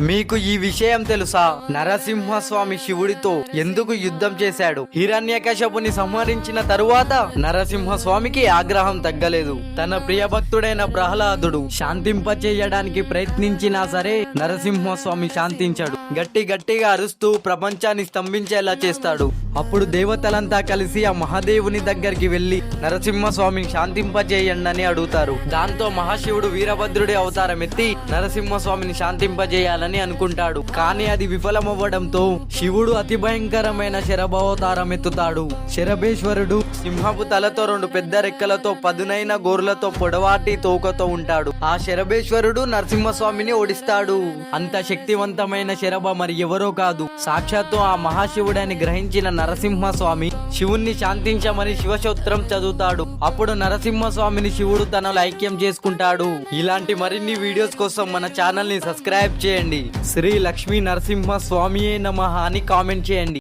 మీకు ఈ విషయం తెలుసా? నరసింహస్వామి శివుడితో ఎందుకు యుద్ధం చేశాడు? హిరణ్యకశపుని సంహరించిన తరువాత నరసింహస్వామికి ఆగ్రహం తగ్గలేదు. తన ప్రియభక్తుడైన ప్రహ్లాదుడు శాంతింపచేయడానికి ప్రయత్నించినా సరే నరసింహస్వామి శాంతించాడు. గట్టిగా అరుస్తూ ప్రపంచాన్ని స్తంభించేలా చేస్తాడు. అప్పుడు దేవతలంతా కలిసి ఆ మహాదేవుని దగ్గరికి వెళ్లి నరసింహస్వామిని శాంతింపజేయండి అని అడుగుతారు. దాంతో మహాశివుడు వీరభద్రుడి అవతారం ఎత్తి నరసింహస్వామిని శాంతింపజేయాలని అనుకుంటాడు. కానీ అది విఫలమవ్వడంతో శివుడు అతి భయంకరమైన శరభావతారం ఎత్తుతాడు. శరభేశ్వరుడు సింహపు తలతో 2 పెద్ద రెక్కలతో పదునైన గోర్లతో పొడవాటి తోకతో ఉంటాడు. ఆ శరభేశ్వరుడు నరసింహస్వామిని ఓడిస్తాడు. అంత శక్తివంతమైన శరభ మరి ఎవరో కాదు, సాక్షాత్తు ఆ మహాశివుడని గ్రహించిన నరసింహస్వామి శివుణ్ణి శాంతించమని శివస్తోత్రం చదువుతాడు. అప్పుడు నరసింహస్వామిని శివుడు తనలో ఐక్యం చేసుకుంటాడు. ఇలాంటి మరిన్ని వీడియోస్ కోసం మన ఛానల్ ని సబ్స్క్రైబ్ చేయండి. శ్రీ లక్ష్మీ నరసింహ స్వామియే నమః అని కామెంట్ చేయండి.